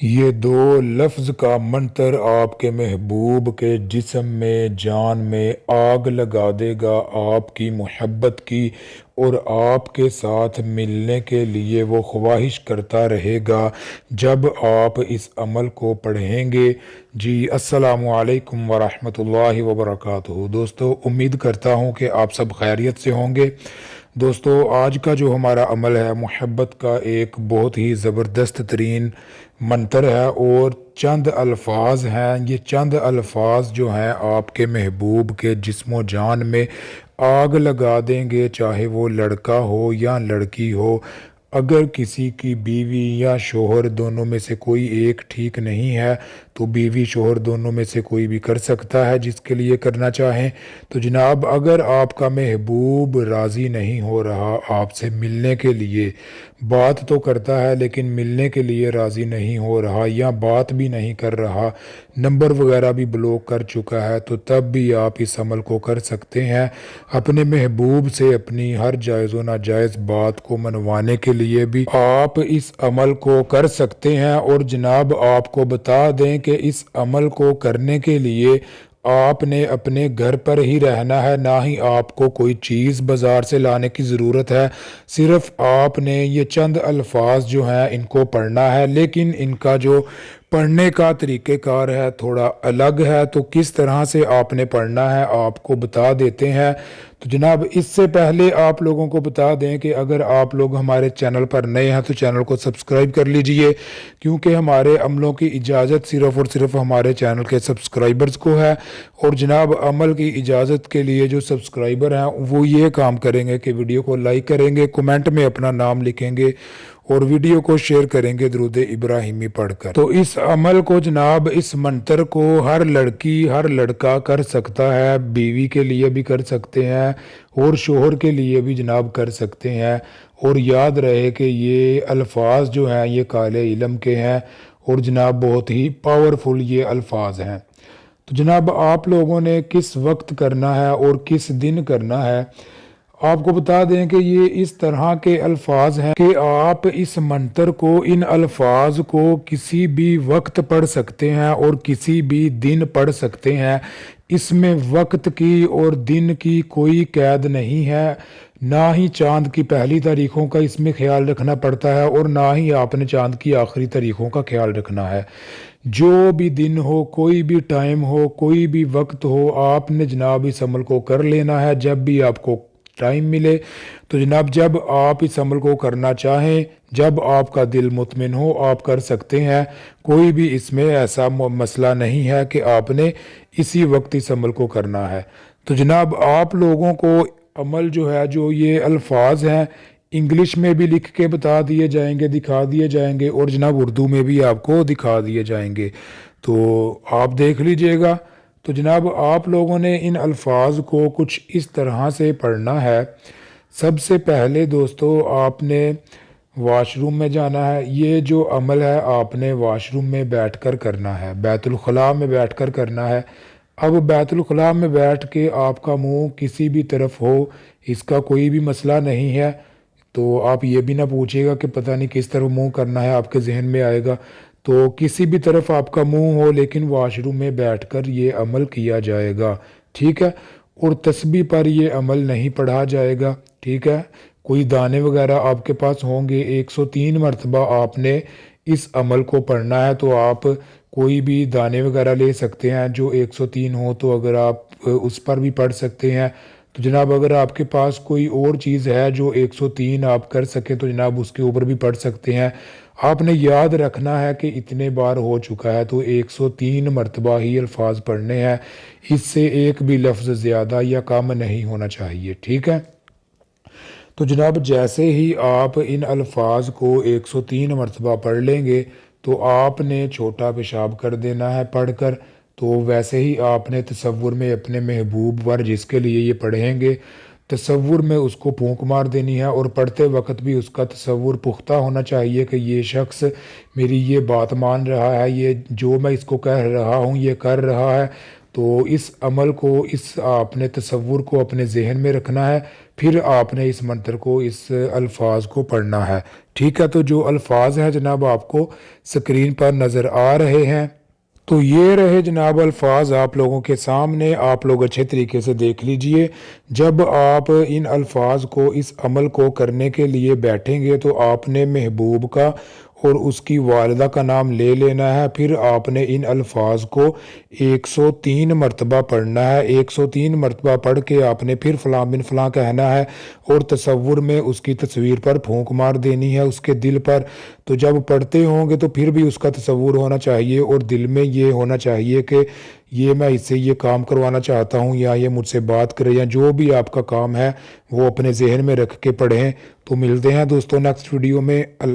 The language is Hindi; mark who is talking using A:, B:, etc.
A: ये दो लफ्ज़ का मंतर आपके महबूब के जिस्म में जान में आग लगा देगा आपकी मोहब्बत की। और आपके साथ मिलने के लिए वो ख्वाहिश करता रहेगा जब आप इस अमल को पढ़ेंगे। जी अस्सलामु अलैकुम वरहमतुल्लाहि वबरकातुहू। दोस्तों, उम्मीद करता हूँ कि आप सब खैरियत से होंगे। दोस्तों, आज का जो हमारा अमल है मोहब्बत का एक बहुत ही ज़बरदस्त तरीन मंतर है और चंद अल्फाज हैं। ये चंद अल्फाज जो हैं आपके महबूब के जिस्मो जान में आग लगा देंगे, चाहे वो लड़का हो या लड़की हो। अगर किसी की बीवी या शोहर दोनों में से कोई एक ठीक नहीं है तो बीवी शोहर दोनों में से कोई भी कर सकता है जिसके लिए करना चाहें। तो जनाब, अगर आपका महबूब राज़ी नहीं हो रहा आपसे मिलने के लिए, बात तो करता है लेकिन मिलने के लिए राज़ी नहीं हो रहा या बात भी नहीं कर रहा, नंबर वगैरह भी ब्लॉक कर चुका है, तो तब भी आप इस अमल को कर सकते हैं। अपने महबूब से अपनी हर जायज़ व नाजायज़ बात को मनवाने के लिए भी आप इस अमल को कर सकते हैं। और जनाब, आपको बता दें कि इस अमल को करने के लिए आपने अपने घर पर ही रहना है, ना ही आपको कोई चीज़ बाज़ार से लाने की ज़रूरत है। सिर्फ़ आपने ये चंद अल्फाज जो हैं इनको पढ़ना है, लेकिन इनका जो पढ़ने का तरीक़ेकार है थोड़ा अलग है। तो किस तरह से आपने पढ़ना है आपको बता देते हैं। तो जनाब, इससे पहले आप लोगों को बता दें कि अगर आप लोग हमारे चैनल पर नए हैं तो चैनल को सब्सक्राइब कर लीजिए, क्योंकि हमारे अमलों की इजाज़त सिर्फ़ और सिर्फ हमारे चैनल के सब्सक्राइबर्स को है। और जनाब, अमल की इजाज़त के लिए जो सब्सक्राइबर हैं वो ये काम करेंगे कि वीडियो को लाइक करेंगे, कमेंट में अपना नाम लिखेंगे और वीडियो को शेयर करेंगे दुरूद इब्राहिमी पढ़कर। तो इस अमल को जनाब, इस मंतर को हर लड़की हर लड़का कर सकता है, बीवी के लिए भी कर सकते हैं और शोहर के लिए भी जनाब कर सकते हैं। और याद रहे कि ये अल्फाज जो हैं ये काले इल्म के हैं और जनाब बहुत ही पावरफुल ये अल्फाज हैं। तो जनाब, आप लोगों ने किस वक्त करना है और किस दिन करना है, आपको बता दें कि ये इस तरह के अल्फाज हैं कि आप इस मंतर को, इन अल्फाज को किसी भी वक्त पढ़ सकते हैं और किसी भी दिन पढ़ सकते हैं। इसमें वक्त की और दिन की कोई कैद नहीं है, ना ही चांद की पहली तारीखों का इसमें ख्याल रखना पड़ता है और ना ही आपने चांद की आखिरी तारीखों का ख्याल रखना है। जो भी दिन हो, कोई भी टाइम हो, कोई भी वक्त हो, आपने जनाब इस अमल को कर लेना है जब भी आपको टाइम मिले। तो जनाब, जब आप इस अमल को करना चाहें, जब आपका दिल मुतमिन हो, आप कर सकते हैं। कोई भी इसमें ऐसा मसला नहीं है कि आपने इसी वक्त इस अमल को करना है। तो जनाब, आप लोगों को अमल जो है, जो ये अल्फाज हैं, इंग्लिश में भी लिख के बता दिए जाएंगे, दिखा दिए जाएंगे और जनाब उर्दू में भी आपको दिखा दिए जाएंगे, तो आप देख लीजिएगा। तो जनाब, आप लोगों ने इन अल्फाज को कुछ इस तरह से पढ़ना है। सबसे पहले दोस्तों, आपने वॉशरूम में जाना है। ये जो अमल है आपने वॉशरूम में बैठकर करना है, बैतुल खला में बैठकर करना है। अब बैतुल खला में बैठ के आपका मुंह किसी भी तरफ हो, इसका कोई भी मसला नहीं है। तो आप ये भी ना पूछिएगा कि पता नहीं किस तरफ मुंह करना है, आपके जहन में आएगा। तो किसी भी तरफ आपका मुंह हो, लेकिन वॉशरूम में बैठकर ये अमल किया जाएगा, ठीक है। और तस्बीह पर ये अमल नहीं पढ़ा जाएगा, ठीक है। कोई दाने वगैरह आपके पास होंगे, 103 मरतबा आपने इस अमल को पढ़ना है। तो आप कोई भी दाने वगैरह ले सकते हैं जो 103 हो, तो अगर आप उस पर भी पढ़ सकते हैं। तो जनाब, अगर आपके पास कोई और चीज़ है जो 103 आप कर सकें तो जनाब उसके ऊपर भी पढ़ सकते हैं। आपने याद रखना है कि इतने बार हो चुका है तो 103 मरतबा ही अल्फाज पढ़ने हैं, इससे एक भी लफ्ज़ ज़्यादा या कम नहीं होना चाहिए, ठीक है। तो जनाब, जैसे ही आप इन अल्फाज को 103 मरतबा पढ़ लेंगे तो आपने छोटा पेशाब कर देना है पढ़कर। तो वैसे ही आपने तसव्वुर में अपने महबूब वर जिसके लिए ये पढ़ेंगे, तसव्वुर में उसको फूंक मार देनी है। और पढ़ते वक्त भी उसका तसव्वुर पुख्ता होना चाहिए कि ये शख्स मेरी ये बात मान रहा है, ये जो मैं इसको कह रहा हूँ ये कर रहा है। तो इस अमल को, इस आपने तसव्वुर को अपने जहन में रखना है, फिर आपने इस मंत्र को, इस अल्फाज को पढ़ना है। ठीक है, तो जो अल्फाज हैं जनाब आपको स्क्रीन पर नज़र आ रहे हैं, तो ये रहे जनाब अल्फाज आप लोगों के सामने, आप लोग अच्छे तरीके से देख लीजिए। जब आप इन अल्फाज को, इस अमल को करने के लिए बैठेंगे तो आपने महबूब का और उसकी वालिदा का नाम ले लेना है। फिर आपने इन अल्फाज को 103 मरतबा पढ़ना है। 103 मरतबा पढ़ के आपने फिर फ़लाँ बिन फ़लाँ कहना है और तसव्वुर में उसकी तस्वीर पर फूंक मार देनी है, उसके दिल पर। तो जब पढ़ते होंगे तो फिर भी उसका तसव्वुर होना चाहिए और दिल में ये होना चाहिए कि ये मैं इससे ये काम करवाना चाहता हूँ, या ये मुझसे बात करे, या जो भी आपका काम है वो अपने जहन में रख के पढ़ें। तो मिलते हैं दोस्तों नेक्स्ट वीडियो में। अल्लाह।